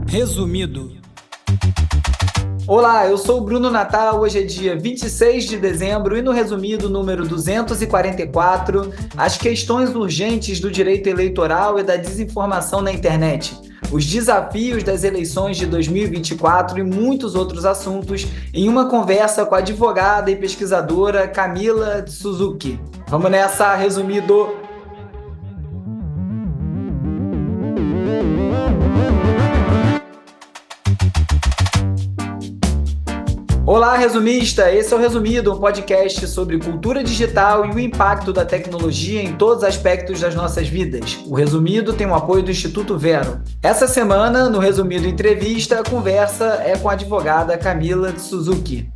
Resumido. Olá, eu sou o Bruno Natal, hoje é dia 26 de dezembro e no resumido número 244, as questões urgentes do direito eleitoral e da desinformação na internet, os desafios das eleições de 2024 e muitos outros assuntos em uma conversa com a advogada e pesquisadora Camila Suzuki. Vamos nessa, resumido! Olá, resumista! Esse é o Resumido, um podcast sobre cultura digital e o impacto da tecnologia em todos os aspectos das nossas vidas. O Resumido tem o apoio do Instituto Vero. Essa semana, no Resumido Entrevista, a conversa é com a advogada Camila Suzuki.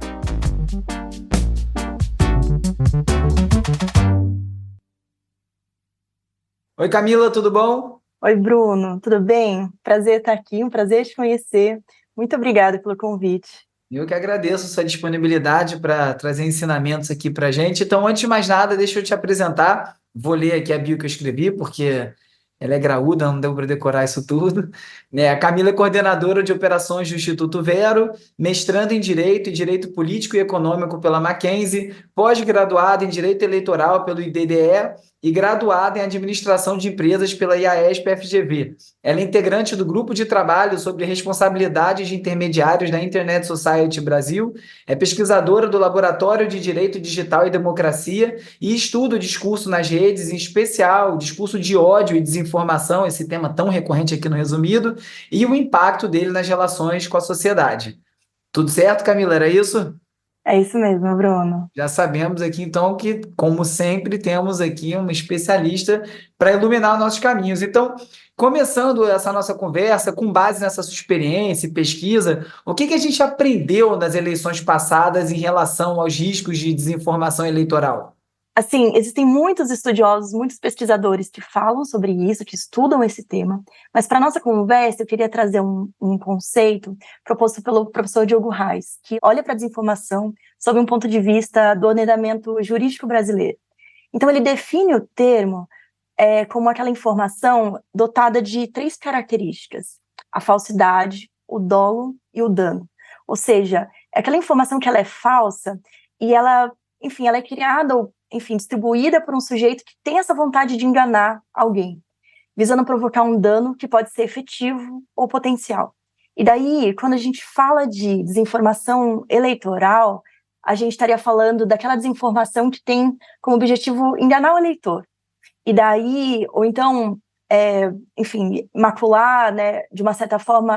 Oi, Camila, tudo bom? Oi, Bruno, tudo bem? Prazer estar aqui, um prazer te conhecer. Muito obrigada pelo convite. Eu que agradeço a sua disponibilidade para trazer ensinamentos aqui para a gente. Então, antes de mais nada, deixa eu te apresentar. Vou ler aqui a bio que eu escrevi, porque ela é graúda, não deu para decorar isso tudo. A Camila é coordenadora de operações do Instituto Vero, mestranda em Direito e Direito Político e Econômico pela Mackenzie, pós-graduada em Direito Eleitoral pelo IDDE e graduada em Administração de Empresas pela IASP-FGV. Ela é integrante do Grupo de Trabalho sobre Responsabilidades de Intermediários da Internet Society Brasil, é pesquisadora do Laboratório de Direito Digital e Democracia e estuda o discurso nas redes, em especial o discurso de ódio e desinformação, esse tema tão recorrente aqui no Resumido, e o impacto dele nas relações com a sociedade. Tudo certo, Camila? Era isso? É isso mesmo, Bruno. Já sabemos aqui, então, que, como sempre, temos aqui uma especialista para iluminar nossos caminhos. Então, começando essa nossa conversa, com base nessa sua experiência e pesquisa, o que a gente aprendeu nas eleições passadas em relação aos riscos de desinformação eleitoral? Assim, existem muitos estudiosos, muitos pesquisadores que falam sobre isso, que estudam esse tema, mas para a nossa conversa eu queria trazer um conceito proposto pelo professor Diogo Reis, que olha para a desinformação sob um ponto de vista do ordenamento jurídico brasileiro. Então ele define o termo como aquela informação dotada de 3 características: a falsidade, o dolo e o dano. Ou seja, é aquela informação que ela é falsa e ela é criada ou distribuída por um sujeito que tem essa vontade de enganar alguém, visando provocar um dano que pode ser efetivo ou potencial. E daí, quando a gente fala de desinformação eleitoral, a gente estaria falando daquela desinformação que tem como objetivo enganar o eleitor. E daí, ou então, macular, né, de uma certa forma,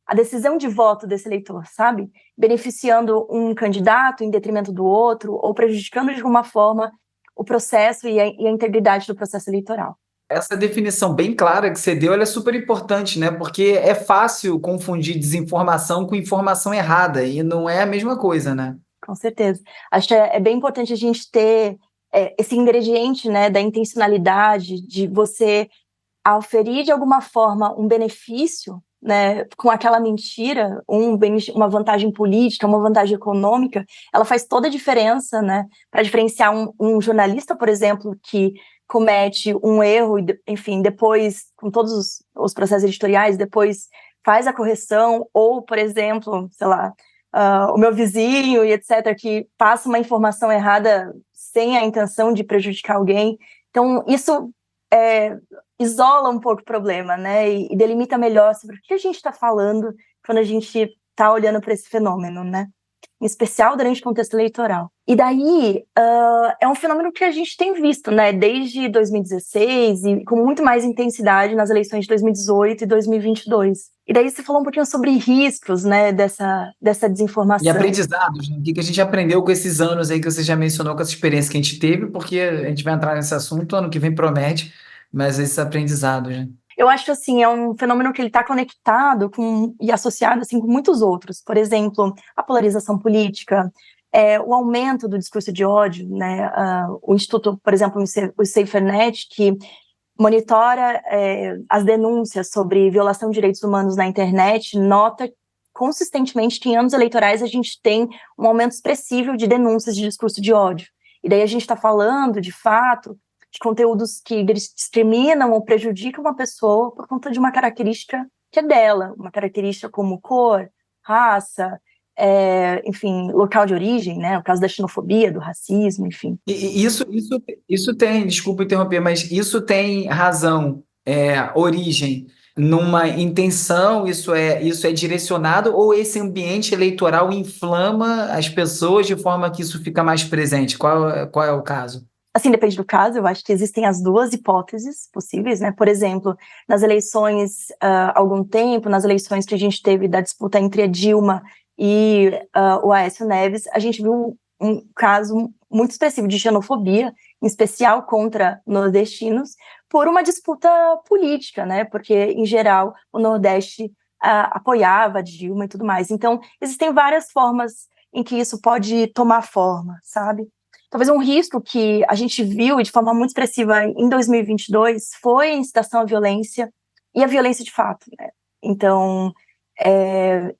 a decisão de voto desse eleitor, sabe? Beneficiando um candidato em detrimento do outro ou prejudicando de alguma forma o processo e a integridade do processo eleitoral. Essa definição bem clara que você deu, ela é super importante, né? Porque é fácil confundir desinformação com informação errada e não é a mesma coisa, né? Com certeza. Acho que é bem importante a gente ter esse ingrediente, né, da intencionalidade, de você auferir de alguma forma um benefício, né, com aquela mentira, uma vantagem política, uma vantagem econômica, ela faz toda a diferença, né, para diferenciar um jornalista, por exemplo, que comete um erro, enfim, depois, com todos os processos editoriais, depois faz a correção, ou, por exemplo, sei lá, o meu vizinho e etc., que passa uma informação errada sem a intenção de prejudicar alguém. Então, isso isola um pouco o problema, né, e delimita melhor sobre o que a gente está falando quando a gente está olhando para esse fenômeno, né, em especial durante o contexto eleitoral. E daí, é um fenômeno que a gente tem visto, né, desde 2016 e com muito mais intensidade nas eleições de 2018 e 2022. E daí você falou um pouquinho sobre riscos, né, dessa desinformação. E aprendizados, né? O que a gente aprendeu com esses anos aí que você já mencionou, com essa experiência que a gente teve, porque a gente vai entrar nesse assunto, ano que vem promete, mas esses aprendizados, né? Eu acho que, assim, é um fenômeno que ele está conectado e associado, assim, com muitos outros. Por exemplo, a polarização política, o aumento do discurso de ódio, né? O Instituto, por exemplo, o SaferNet, que monitora as denúncias sobre violação de direitos humanos na internet, nota consistentemente que em anos eleitorais a gente tem um aumento expressivo de denúncias de discurso de ódio. E daí a gente está falando, de fato, de conteúdos que discriminam ou prejudicam uma pessoa por conta de uma característica que é dela, uma característica como cor, raça, enfim, local de origem, né? O caso da xenofobia, do racismo, enfim. Isso tem, desculpa interromper, mas isso tem razão, origem numa intenção, isso é direcionado, ou esse ambiente eleitoral inflama as pessoas de forma que isso fica mais presente? Qual é o caso? Assim, depende do caso, eu acho que existem as duas hipóteses possíveis, né? Por exemplo, nas eleições, há algum tempo, nas eleições que a gente teve da disputa entre a Dilma e o Aécio Neves, a gente viu um caso muito específico de xenofobia, em especial contra nordestinos, por uma disputa política, né? Porque, em geral, o Nordeste apoiava a Dilma e tudo mais. Então, existem várias formas em que isso pode tomar forma, sabe? Talvez um risco que a gente viu de forma muito expressiva em 2022 foi a incitação à violência e a violência de fato, né? Então,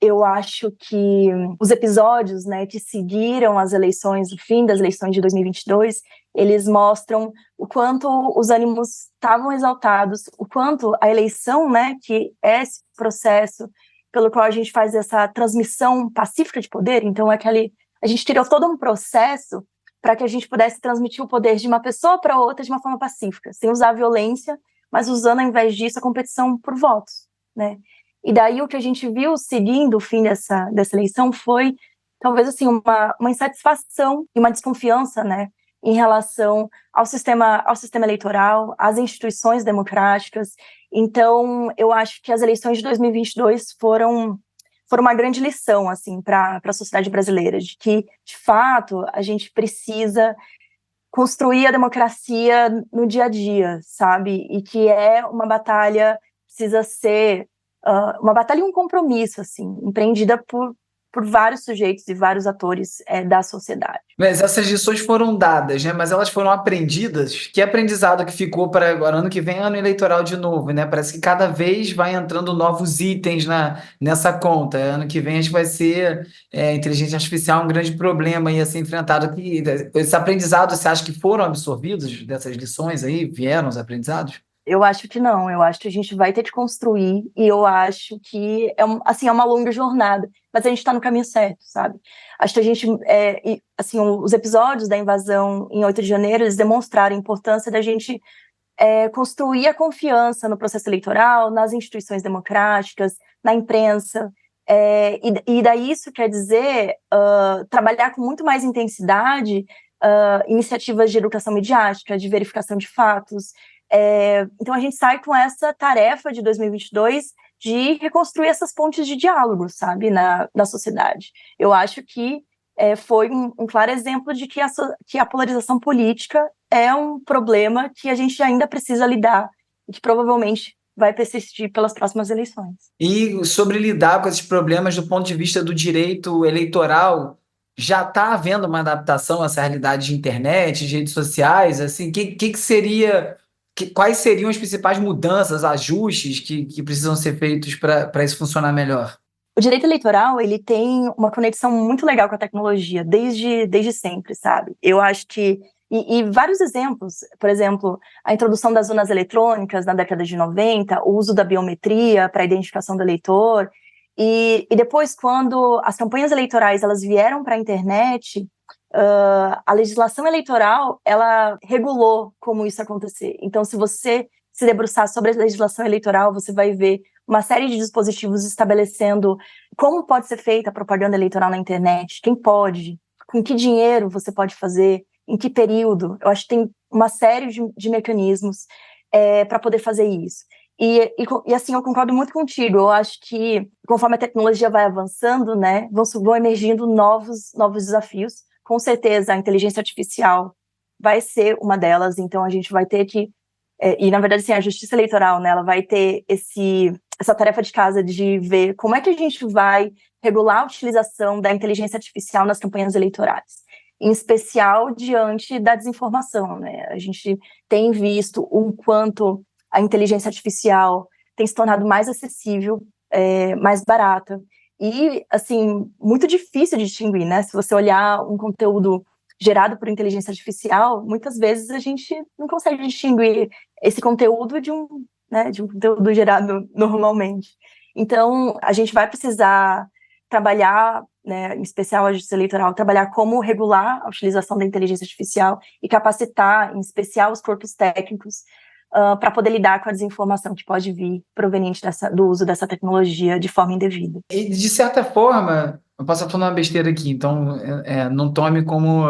eu acho que os episódios, né, que seguiram as eleições, o fim das eleições de 2022, eles mostram o quanto os ânimos estavam exaltados, o quanto a eleição, né, que é esse processo pelo qual a gente faz essa transmissão pacífica de poder, então a gente tirou todo um processo para que a gente pudesse transmitir o poder de uma pessoa para outra de uma forma pacífica, sem usar a violência, mas usando, ao invés disso, a competição por votos, né? E daí o que a gente viu seguindo o fim dessa eleição foi, talvez, assim, uma insatisfação e uma desconfiança, né, em relação ao sistema eleitoral, às instituições democráticas. Então, eu acho que as eleições de 2022 foram uma grande lição, assim, para a sociedade brasileira, de que, de fato, a gente precisa construir a democracia no dia a dia, sabe? E que uma batalha, precisa ser uma batalha e um compromisso, assim, empreendida por vários sujeitos e vários atores da sociedade. Mas essas lições foram dadas, né? Mas elas foram aprendidas. Que aprendizado que ficou para agora? Ano que vem, ano eleitoral de novo, né? Parece que cada vez vai entrando novos itens nessa conta. Ano que vem a gente vai ser inteligência artificial um grande problema aí a ser enfrentado. Esse aprendizado, você acha que foram absorvidos dessas lições aí? Vieram os aprendizados? Eu acho que não, eu acho que a gente vai ter de construir, e eu acho que assim, é uma longa jornada, mas a gente está no caminho certo, sabe? Acho que a gente, assim, os episódios da invasão em 8 de janeiro, eles demonstraram a importância da gente construir a confiança no processo eleitoral, nas instituições democráticas, na imprensa, e daí isso quer dizer trabalhar com muito mais intensidade iniciativas de educação midiática, de verificação de fatos. Então a gente sai com essa tarefa de 2022 de reconstruir essas pontes de diálogo, sabe, na sociedade. Eu acho que foi um claro exemplo de que a polarização política é um problema que a gente ainda precisa lidar e que provavelmente vai persistir pelas próximas eleições. E sobre lidar com esses problemas do ponto de vista do direito eleitoral, já está havendo uma adaptação a essa realidade de internet, de redes sociais, assim, que seria, quais seriam as principais mudanças, ajustes que precisam ser feitos para isso funcionar melhor? O direito eleitoral, ele tem uma conexão muito legal com a tecnologia, desde sempre, sabe? Eu acho que e vários exemplos, por exemplo, a introdução das urnas eletrônicas na década de 90, o uso da biometria para a identificação do eleitor, e depois, quando as campanhas eleitorais elas vieram para a internet, a legislação eleitoral ela regulou como isso acontecer. Então, se você se debruçar sobre a legislação eleitoral, você vai ver uma série de dispositivos estabelecendo como pode ser feita a propaganda eleitoral na internet, quem pode, com que dinheiro você pode fazer, em que período. Eu acho que tem uma série de mecanismos para poder fazer isso. E assim, eu concordo muito contigo. Eu acho que, conforme a tecnologia vai avançando, né, vão emergindo novos desafios. Com certeza, a inteligência artificial vai ser uma delas. Então, a gente vai ter que... e, na verdade, assim, a justiça eleitoral, né, ela vai ter essa tarefa de casa de ver como é que a gente vai regular a utilização da inteligência artificial nas campanhas eleitorais, em especial diante da desinformação, né? A gente tem visto o quanto a inteligência artificial tem se tornado mais acessível, mais barata, e, assim, muito difícil de distinguir, né? Se você olhar um conteúdo gerado por inteligência artificial, muitas vezes a gente não consegue distinguir esse conteúdo de um conteúdo gerado normalmente. Então, a gente vai precisar trabalhar, né, em especial a Justiça Eleitoral, trabalhar como regular a utilização da inteligência artificial e capacitar, em especial, os corpos técnicos para poder lidar com a desinformação que pode vir proveniente do uso dessa tecnologia de forma indevida. E, de certa forma, eu posso estar falando uma besteira aqui, então não tome como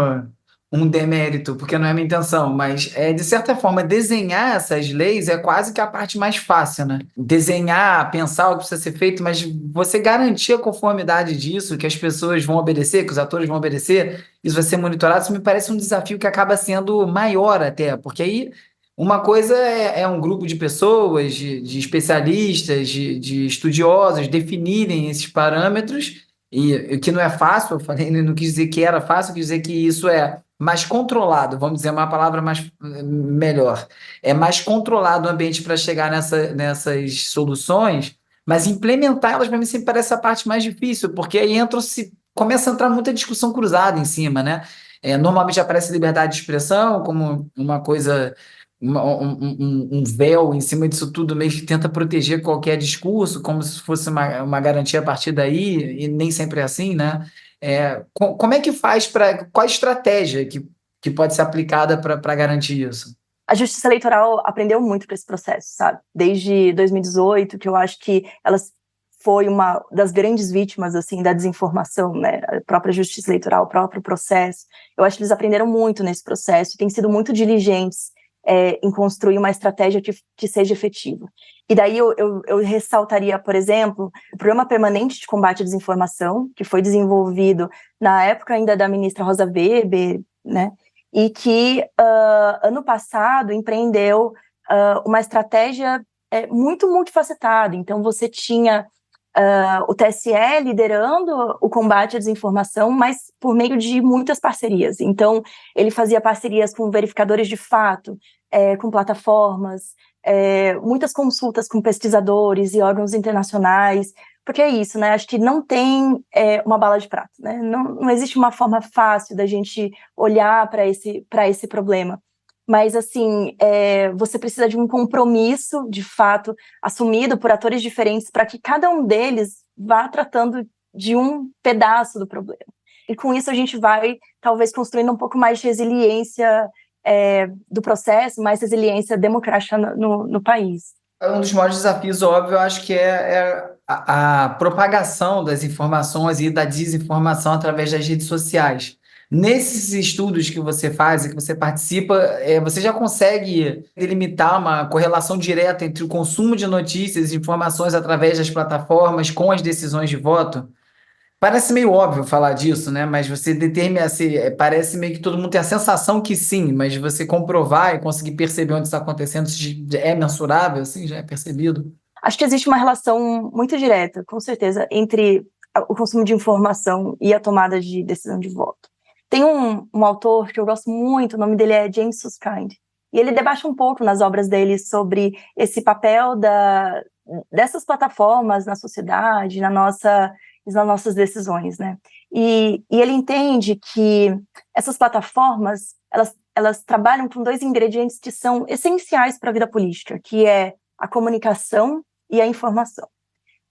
um demérito, porque não é a minha intenção, mas de certa forma, desenhar essas leis é quase que a parte mais fácil, né? Desenhar, pensar o que precisa ser feito, mas você garantir a conformidade disso, que as pessoas vão obedecer, que os atores vão obedecer, isso vai ser monitorado, isso me parece um desafio que acaba sendo maior até, porque aí uma coisa é um grupo de pessoas, de especialistas, de estudiosos definirem esses parâmetros, e que não é fácil, eu falei, não quis dizer que era fácil, eu quis dizer que isso é mais controlado, vamos dizer uma palavra mais melhor. É mais controlado o ambiente para chegar nessas soluções, mas implementá-las para mim sempre parece a parte mais difícil, porque aí começa a entrar muita discussão cruzada em cima, né? Normalmente aparece liberdade de expressão como uma coisa um véu em cima disso tudo, meio que tenta proteger qualquer discurso, como se fosse uma garantia a partir daí, e nem sempre é assim, né? Como é que faz qual a estratégia que pode ser aplicada para garantir isso? A Justiça Eleitoral aprendeu muito com esse processo, sabe? Desde 2018, que eu acho que ela foi uma das grandes vítimas, assim, da desinformação, né? A própria Justiça Eleitoral, o próprio processo. Eu acho que eles aprenderam muito nesse processo e têm sido muito diligentes em construir uma estratégia que seja efetiva. E daí eu ressaltaria, por exemplo, o Programa Permanente de Combate à Desinformação, que foi desenvolvido na época ainda da ministra Rosa Weber, né? E que, ano passado, empreendeu uma estratégia muito multifacetada. Então, você tinha o TSE liderando o combate à desinformação, mas por meio de muitas parcerias. Então, ele fazia parcerias com verificadores de fato, com plataformas, muitas consultas com pesquisadores e órgãos internacionais, porque é isso, né? Acho que não tem uma bala de prata, né? Não existe uma forma fácil da gente olhar para esse problema. Mas, assim, você precisa de um compromisso, de fato, assumido por atores diferentes para que cada um deles vá tratando de um pedaço do problema. E com isso a gente vai, talvez, construindo um pouco mais de resiliência do processo, mais resiliência democrática no país. Um dos maiores desafios, óbvio, eu acho que é a propagação das informações e da desinformação através das redes sociais. Nesses estudos que você faz e que você participa, você já consegue delimitar uma correlação direta entre o consumo de notícias e informações através das plataformas com as decisões de voto? Parece meio óbvio falar disso, né? Mas você determina, parece meio que todo mundo tem a sensação que sim, mas você comprovar e conseguir perceber onde está acontecendo, se é mensurável, assim, já é percebido? Acho que existe uma relação muito direta, com certeza, entre o consumo de informação e a tomada de decisão de voto. Tem um autor que eu gosto muito, o nome dele é James Susskind, e ele debate um pouco nas obras dele sobre esse papel dessas plataformas na sociedade, nas nossas decisões, né? E ele entende que essas plataformas, elas trabalham com dois ingredientes que são essenciais para a vida política, que é a comunicação e a informação.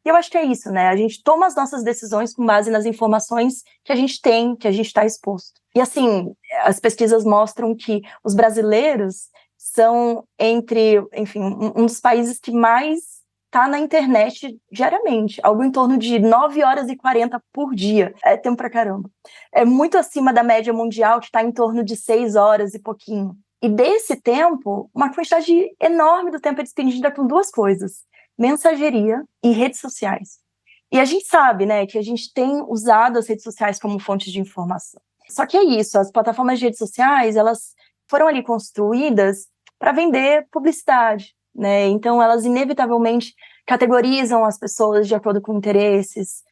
E eu acho que é isso, né? A gente toma as nossas decisões com base nas informações que a gente tem, que a gente está exposto. E, assim, as pesquisas mostram que os brasileiros são enfim, um dos países que mais está na internet diariamente, algo em torno de 9 horas e 40 por dia. É tempo pra caramba. É muito acima da média mundial, que está em torno de 6 horas e pouquinho. E desse tempo, uma quantidade enorme do tempo é despendida com duas coisas: mensageria e redes sociais. E a gente sabe, né, que a gente tem usado as redes sociais como fonte de informação. Só que é isso, as plataformas de redes sociais, elas foram ali construídas para vender publicidade, né? Então elas inevitavelmente categorizam as pessoas de acordo com interesses,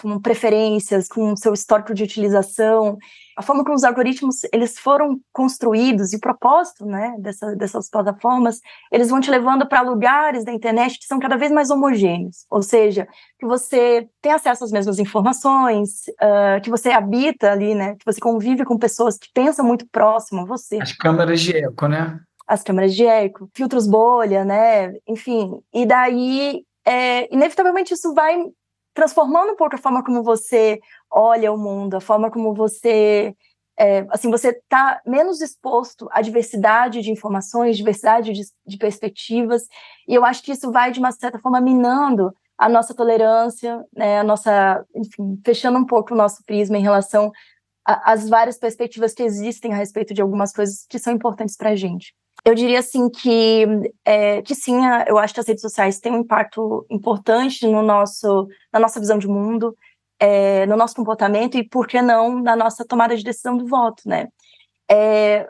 com preferências, com seu histórico de utilização, a forma como os algoritmos eles foram construídos e o propósito, né, dessas plataformas, eles vão te levando para lugares da internet que são cada vez mais homogêneos, ou seja, que você tem acesso às mesmas informações, que você habita ali, né, que você convive com pessoas que pensam muito próximo a você. As câmeras de eco, né? As câmeras de eco, filtros bolha, né, enfim, e daí, inevitavelmente isso vai transformando um pouco a forma como você olha o mundo, a forma como você, assim, você está menos exposto à diversidade de informações, diversidade de perspectivas, e eu acho que isso vai, de uma certa forma, minando a nossa tolerância, né, enfim, fechando um pouco o nosso prisma em relação às várias perspectivas que existem a respeito de algumas coisas que são importantes para a gente. Eu diria assim que sim, eu acho que as redes sociais têm um impacto importante na nossa visão de mundo, no nosso comportamento e, por que não, na nossa tomada de decisão do voto, né?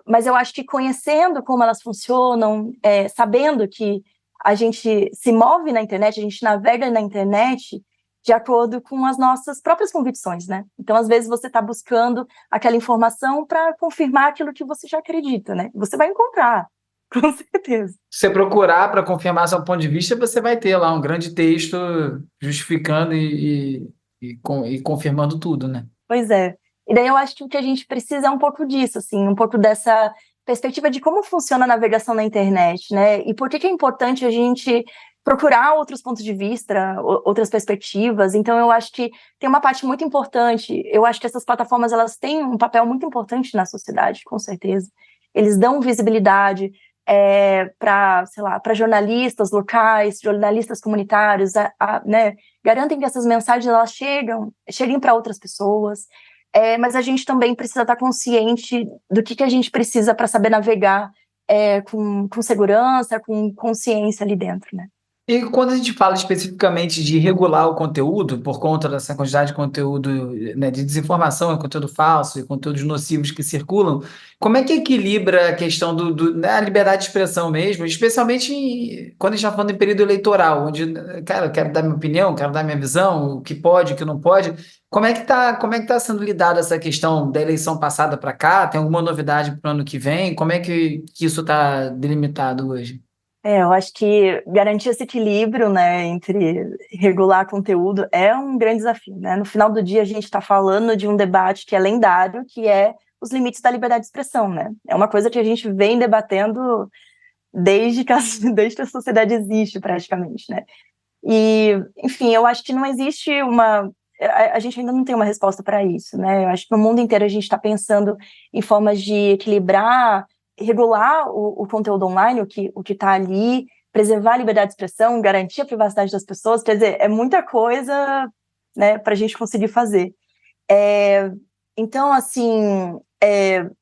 Mas eu acho que conhecendo como elas funcionam, sabendo que a gente se move na internet, a gente navega na internet de acordo com as nossas próprias convicções, né? Então, às vezes, você está buscando aquela informação para confirmar aquilo que você já acredita, né? Você vai encontrar. Com certeza. Se você procurar para confirmar seu ponto de vista, você vai ter lá um grande texto justificando e confirmando tudo, né? Pois é. E daí eu acho que o que a gente precisa é um pouco disso, assim, um pouco dessa perspectiva de como funciona a navegação na internet, né? E por que é importante a gente procurar outros pontos de vista, outras perspectivas. Então, eu acho que tem uma parte muito importante. Eu acho que essas plataformas, elas têm um papel muito importante na sociedade, com certeza. Eles dão visibilidade para, sei lá, para jornalistas locais, jornalistas comunitários, né, garantem que essas mensagens elas cheguem para outras pessoas, mas a gente também precisa estar consciente do que a gente precisa para saber navegar com segurança, com consciência ali dentro, né? E quando a gente fala especificamente de regular o conteúdo, por conta dessa quantidade de conteúdo, né, de desinformação, conteúdo falso e conteúdos nocivos que circulam, como é que equilibra a questão né, a liberdade de expressão mesmo, especialmente quando a gente está falando em período eleitoral, onde, cara, eu quero dar minha opinião, quero dar minha visão, o que pode, o que não pode. Como é que tá sendo lidada essa questão da eleição passada para cá? Tem alguma novidade para o ano que vem? Como é que isso está delimitado hoje? Eu acho que garantir esse equilíbrio, né, entre regular conteúdo é um grande desafio, né? No final do dia, a gente está falando de um debate que é lendário, que é os limites da liberdade de expressão, né? É uma coisa que a gente vem debatendo desde que a sociedade existe, praticamente, né? E, enfim, eu acho que não existe a gente ainda não tem uma resposta para isso, né? Eu acho que no mundo inteiro a gente está pensando em formas de equilibrar, regular o conteúdo online, o que está ali, preservar a liberdade de expressão, garantir a privacidade das pessoas. Quer dizer, é muita coisa, né, para a gente conseguir fazer. Então, assim,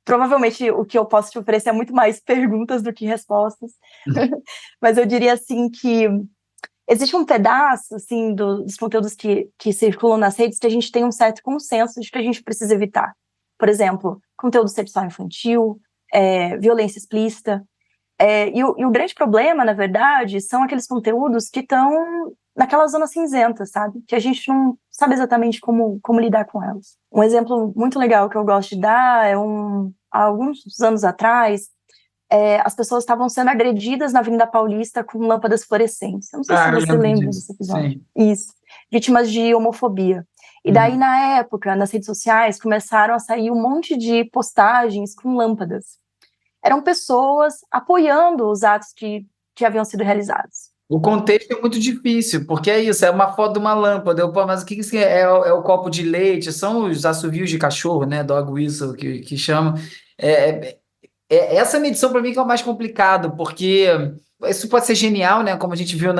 provavelmente o que eu posso te oferecer é muito mais perguntas do que respostas, mas eu diria assim que existe um pedaço, assim, dos conteúdos que circulam nas redes que a gente tem um certo consenso de que a gente precisa evitar. Por exemplo, conteúdo sexual infantil, violência explícita. E o grande problema, na verdade, são aqueles conteúdos que estão naquela zona cinzenta, sabe? Que a gente não sabe exatamente como lidar com elas. Um exemplo muito legal que eu gosto de dar há alguns anos atrás, as pessoas estavam sendo agredidas na Avenida Paulista com lâmpadas fluorescentes. Eu não sei se Eu você lembro lembra disso, desse episódio. sim. Isso. Vítimas de homofobia. E daí, na época, nas redes sociais, começaram a sair um monte de postagens com lâmpadas. Eram pessoas apoiando os atos que haviam sido realizados. O contexto é muito difícil, porque é isso, é uma foto de uma lâmpada. Pô, mas o que isso é? É o copo de leite, são os assovios de cachorro, né? Dog whistle, que chamam. É, essa medição, para mim, que é o mais complicado, porque isso pode ser genial, né? Como a gente viu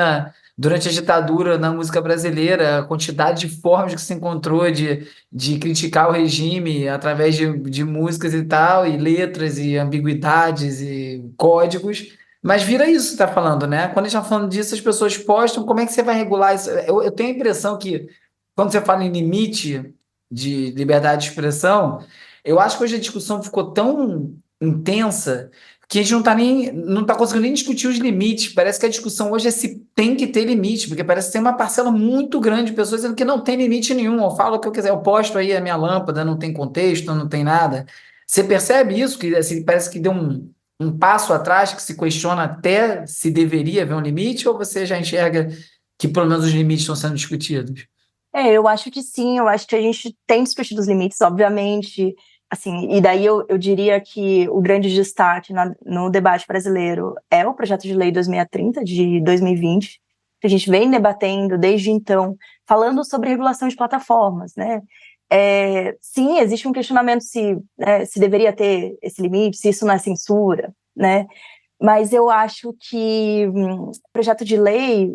durante a ditadura na música brasileira, a quantidade de formas que se encontrou de criticar o regime através de músicas e tal, e letras, e ambiguidades, e códigos. Mas vira isso que você está falando, né? Quando a gente está falando disso, as pessoas postam, como é que você vai regular isso? Eu tenho a impressão que, quando você fala em limite de liberdade de expressão, eu acho que hoje a discussão ficou tão intensa que a gente não tá conseguindo nem discutir os limites. Parece que a discussão hoje é se tem que ter limite, porque parece que tem uma parcela muito grande de pessoas dizendo que não tem limite nenhum. Eu falo o que eu quiser, eu posto aí a minha lâmpada, não tem contexto, não tem nada. Você percebe isso? Que assim, parece que deu um passo atrás, que se questiona até se deveria haver um limite, ou você já enxerga que pelo menos os limites estão sendo discutidos? Eu acho que sim, eu acho que a gente tem discutido os limites, obviamente, assim, e daí eu diria que o grande destaque no debate brasileiro é o projeto de lei 2630 de 2020, que a gente vem debatendo desde então, falando sobre regulação de plataformas, né? Sim, existe um questionamento se deveria ter esse limite, se isso não é censura, né? Mas eu acho que o projeto de lei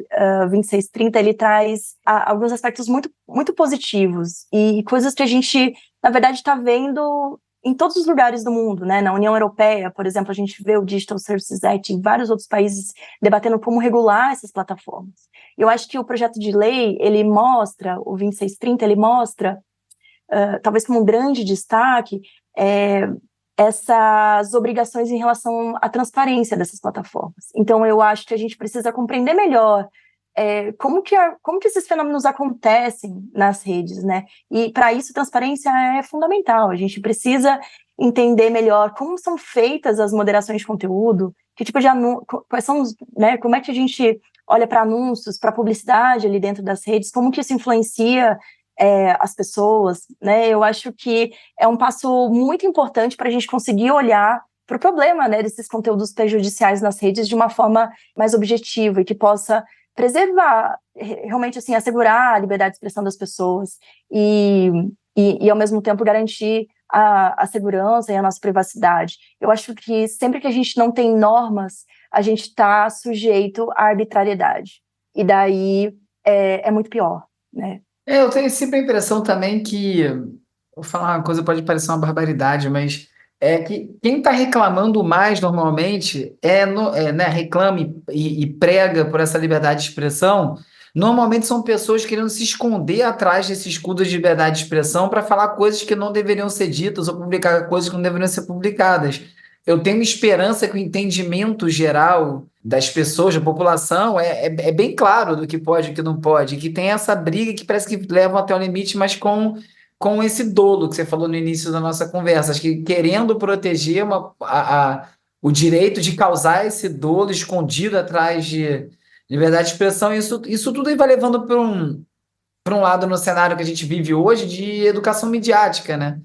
2630, ele traz alguns aspectos muito, muito positivos e coisas que a gente, na verdade, está vendo em todos os lugares do mundo, né? Na União Europeia, por exemplo, a gente vê o Digital Services Act em vários outros países debatendo como regular essas plataformas. Eu acho que o projeto de lei, ele mostra, o 2630, ele mostra, talvez como um grande destaque, essas obrigações em relação à transparência dessas plataformas. Então, eu acho que a gente precisa compreender melhor como que esses fenômenos acontecem nas redes, né? E, para isso, transparência é fundamental. A gente precisa entender melhor como são feitas as moderações de conteúdo, que tipo de anúncio, quais são os, né? Como é que a gente olha para anúncios, para publicidade ali dentro das redes, como que isso influencia as pessoas, né? Eu acho que é um passo muito importante para a gente conseguir olhar para o problema, né, desses conteúdos prejudiciais nas redes de uma forma mais objetiva e que possa preservar, realmente, assim, assegurar a liberdade de expressão das pessoas e ao mesmo tempo, garantir a segurança e a nossa privacidade. Eu acho que sempre que a gente não tem normas, a gente está sujeito à arbitrariedade. E daí é muito pior, né? Eu tenho sempre a impressão também que, vou falar uma coisa, pode parecer uma barbaridade, mas é que quem está reclamando mais normalmente né, reclama e prega por essa liberdade de expressão, normalmente são pessoas querendo se esconder atrás desse escudo de liberdade de expressão para falar coisas que não deveriam ser ditas ou publicar coisas que não deveriam ser publicadas. Eu tenho esperança que o entendimento geral das pessoas, da população, é bem claro do que pode e o que não pode, que tem essa briga que parece que levam até o limite, mas com esse dolo que você falou no início da nossa conversa, acho que querendo proteger o direito de causar esse dolo escondido atrás de liberdade de expressão, isso tudo aí vai levando para um lado no cenário que a gente vive hoje de educação midiática, né?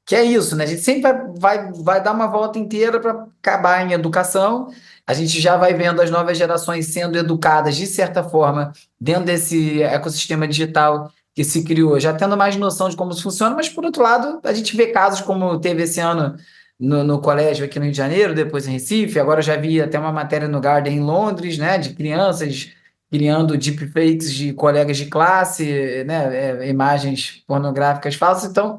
Que é isso, né? A gente sempre vai dar uma volta inteira para acabar em educação. A gente já vai vendo as novas gerações sendo educadas, de certa forma, dentro desse ecossistema digital que se criou, já tendo mais noção de como isso funciona, mas, por outro lado, a gente vê casos como teve esse ano no colégio aqui no Rio de Janeiro, depois em Recife, agora eu já vi até uma matéria no Guardian em Londres, né, de crianças criando deepfakes de colegas de classe, né, imagens pornográficas falsas. Então,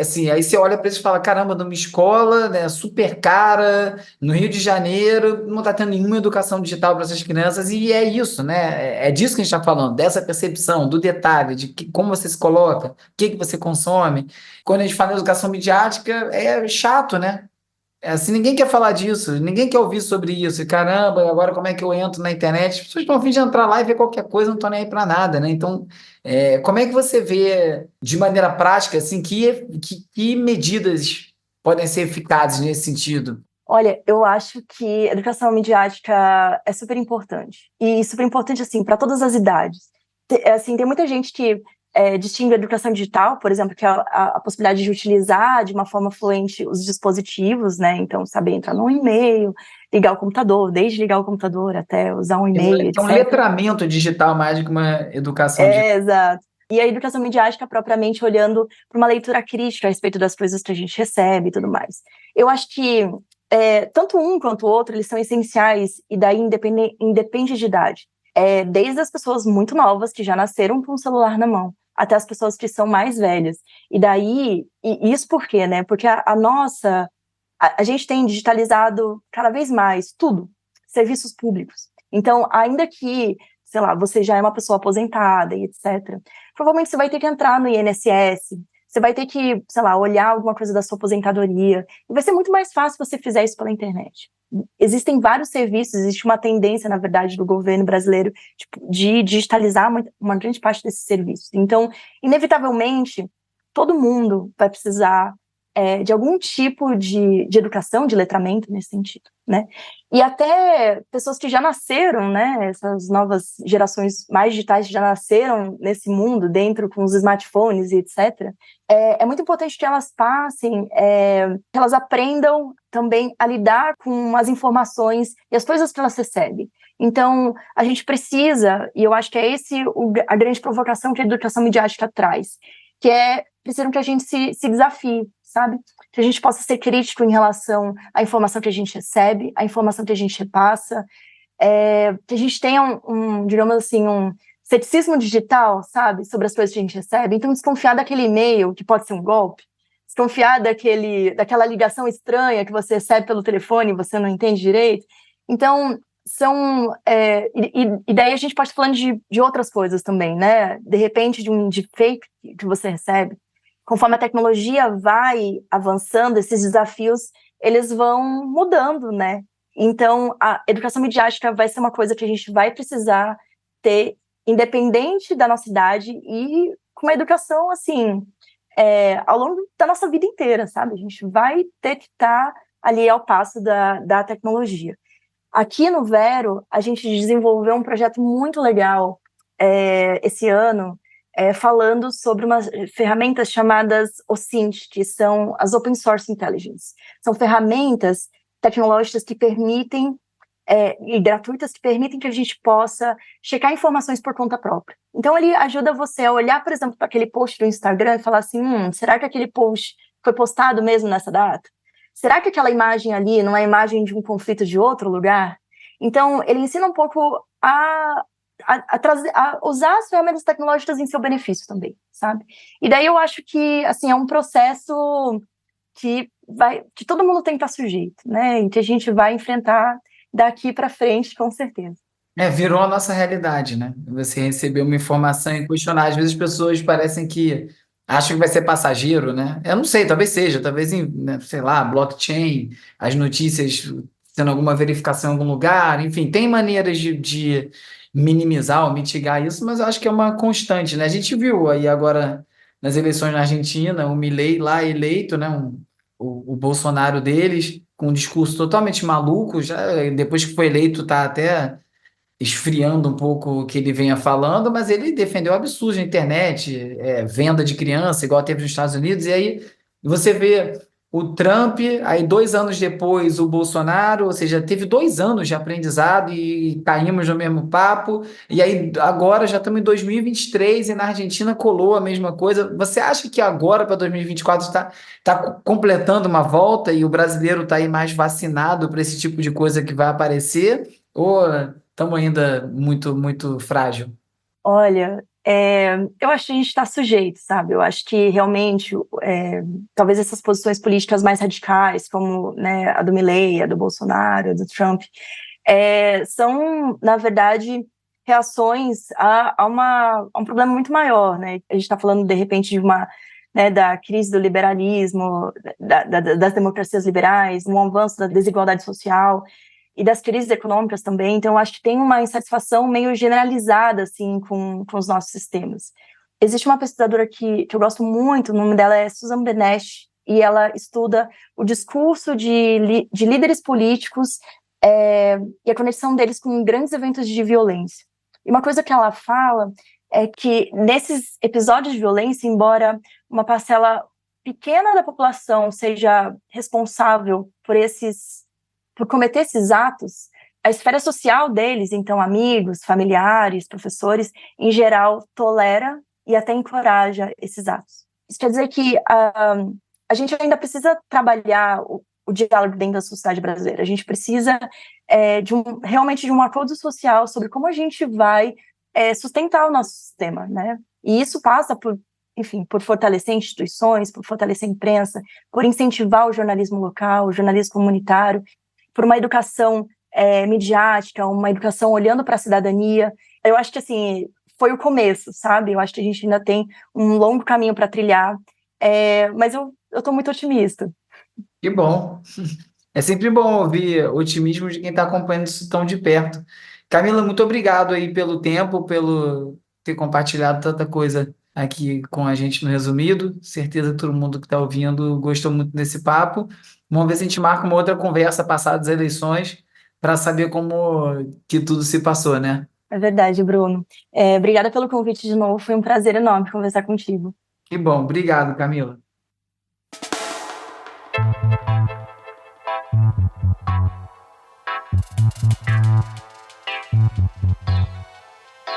assim, aí você olha para isso e fala, caramba, numa escola, né, super cara, no Rio de Janeiro, não está tendo nenhuma educação digital para essas crianças, e é isso, né? É disso que a gente está falando, dessa percepção, do detalhe, de como você se coloca, o que você consome. Quando a gente fala em educação midiática, é chato, né? Assim, ninguém quer falar disso, ninguém quer ouvir sobre isso. E, caramba, agora como é que eu entro na internet? As pessoas estão a fim de entrar lá e ver qualquer coisa, não estão nem aí para nada, né? Então, como é que você vê, de maneira prática, assim, que medidas podem ser eficazes nesse sentido? Olha, eu acho que educação midiática é super importante. E super importante, assim, para todas as idades. Assim, tem muita gente que distingue a educação digital, por exemplo, que é a possibilidade de utilizar de uma forma fluente os dispositivos, né? Então, saber entrar num e-mail, ligar o computador, desde ligar o computador até usar um e-mail, É um etc. letramento digital mais do que uma educação digital. Exato. E a educação midiática, propriamente olhando para uma leitura crítica a respeito das coisas que a gente recebe e tudo mais. Eu acho que tanto um quanto o outro, eles são essenciais e daí independe de idade. Desde as pessoas muito novas, que já nasceram com o celular na mão, até as pessoas que são mais velhas. E daí, isso por quê, né? Porque a gente tem digitalizado cada vez mais tudo, serviços públicos. Então, ainda que, sei lá, você já é uma pessoa aposentada e etc., provavelmente você vai ter que entrar no INSS, você vai ter que, sei lá, olhar alguma coisa da sua aposentadoria, e vai ser muito mais fácil você fizer isso pela internet. Existem vários serviços, existe uma tendência, na verdade, do governo brasileiro tipo, de digitalizar uma grande parte desses serviços. Então, inevitavelmente, todo mundo vai precisar de algum tipo de educação, de letramento nesse sentido, né? E até pessoas que já nasceram, né? Essas novas gerações mais digitais que já nasceram nesse mundo, dentro com os smartphones e etc., é muito importante que elas passem, que elas aprendam também a lidar com as informações e as coisas que elas recebem. Então, a gente precisa, e eu acho que é a grande provocação que a educação midiática traz, que precisam que a gente se desafie, sabe? Que a gente possa ser crítico em relação à informação que a gente recebe, à informação que a gente repassa, que a gente tenha digamos assim, um ceticismo digital, sabe? Sobre as coisas que a gente recebe. Então, desconfiar daquele e-mail, que pode ser um golpe, desconfiar daquela ligação estranha que você recebe pelo telefone e você não entende direito. Então, e daí a gente pode estar falando de outras coisas também, né? De repente, de fake que você recebe. Conforme a tecnologia vai avançando, esses desafios, eles vão mudando, né? Então, a educação midiática vai ser uma coisa que a gente vai precisar ter, independente da nossa idade, e com uma educação, assim, ao longo da nossa vida inteira, sabe? A gente vai ter que estar ali ao passo da tecnologia. Aqui no Vero, a gente desenvolveu um projeto muito legal esse ano, falando sobre umas ferramentas chamadas OSINT, que são as Open Source Intelligence. São ferramentas tecnológicas que permitem, e gratuitas, que permitem que a gente possa checar informações por conta própria. Então, ele ajuda você a olhar, por exemplo, para aquele post do Instagram e falar assim, será que aquele post foi postado mesmo nessa data? Será que aquela imagem ali não é imagem de um conflito de outro lugar? Então, ele ensina um pouco a usar as ferramentas tecnológicas em seu benefício também, sabe? E daí eu acho que, assim, é um processo que todo mundo tem que estar sujeito, né? E que a gente vai enfrentar daqui para frente, com certeza. Virou a nossa realidade, né? Você recebeu uma informação e questionar. Às vezes as pessoas parecem que acham que vai ser passageiro, né? Eu não sei, talvez seja, talvez, né, sei lá, blockchain, as notícias tendo alguma verificação em algum lugar, enfim, tem maneiras de minimizar ou mitigar isso, mas eu acho que é uma constante, né? A gente viu aí agora nas eleições na Argentina, o Milei lá eleito, né? O Bolsonaro deles, com um discurso totalmente maluco, já depois que foi eleito, tá até esfriando um pouco o que ele venha falando, mas ele defendeu absurdo na internet, venda de criança, igual teve nos Estados Unidos, e aí você vê o Trump, aí 2 anos depois o Bolsonaro, ou seja, teve 2 anos de aprendizado e caímos no mesmo papo, e aí agora já estamos em 2023 e na Argentina colou a mesma coisa. Você acha que agora para 2024 está completando uma volta e o brasileiro está aí mais vacinado para esse tipo de coisa que vai aparecer? Ou estamos ainda muito, muito frágil? Olha, eu acho que a gente está sujeito, sabe? Eu acho que realmente, talvez essas posições políticas mais radicais, como, né, a do Milei, a do Bolsonaro, a do Trump, são, na verdade, reações a um problema muito maior, né? A gente está falando, de repente, né, da crise do liberalismo, das democracias liberais, um avanço da desigualdade social e das crises econômicas também. Então, eu acho que tem uma insatisfação meio generalizada, assim, com os nossos sistemas. Existe uma pesquisadora que eu gosto muito, o nome dela é Susan Benesch, e ela estuda o discurso de líderes políticos e a conexão deles com grandes eventos de violência. E uma coisa que ela fala é que nesses episódios de violência, embora uma parcela pequena da população seja responsável por cometer esses atos, a esfera social deles, então amigos, familiares, professores, em geral, tolera e até encoraja esses atos. Isso quer dizer que a gente ainda precisa trabalhar o diálogo dentro da sociedade brasileira. A gente precisa realmente de um acordo social sobre como a gente vai sustentar o nosso sistema, né? E isso passa enfim, por fortalecer instituições, por fortalecer a imprensa, por incentivar o jornalismo local, o jornalismo comunitário, por uma educação midiática, uma educação olhando para a cidadania. Eu acho que, assim, foi o começo, sabe? Eu acho que a gente ainda tem um longo caminho para trilhar, Mas eu tô muito otimista. Que bom. É sempre bom ouvir otimismo de quem está acompanhando isso tão de perto. Camila, muito obrigado aí pelo tempo, pelo ter compartilhado tanta coisa aqui com a gente no resumido. Certeza que todo mundo que está ouvindo gostou muito desse papo. Vamos ver se a gente marca uma outra conversa passadas as eleições para saber como que tudo se passou, né? É verdade, Bruno. Obrigada pelo convite de novo. Foi um prazer enorme conversar contigo. Que bom. Obrigado, Camila.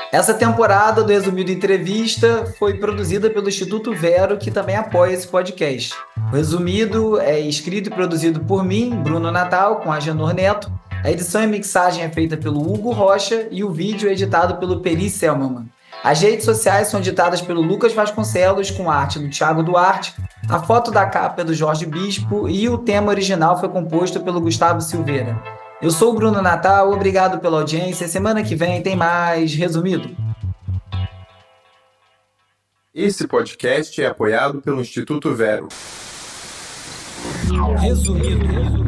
Essa temporada do Resumido Entrevista foi produzida pelo Instituto Vero, que também apoia esse podcast. O Resumido é escrito e produzido por mim, Bruno Natal, com Agenor Neto. A edição e mixagem é feita pelo Hugo Rocha e o vídeo é editado pelo Peri Selmanman. As redes sociais são editadas pelo Lucas Vasconcelos, com arte do Thiago Duarte. A foto da capa é do Jorge Bispo e o tema original foi composto pelo Gustavo Silveira. Eu sou o Bruno Natal, obrigado pela audiência. Semana que vem tem mais Resumido. Esse podcast é apoiado pelo Instituto Vero. Resumido.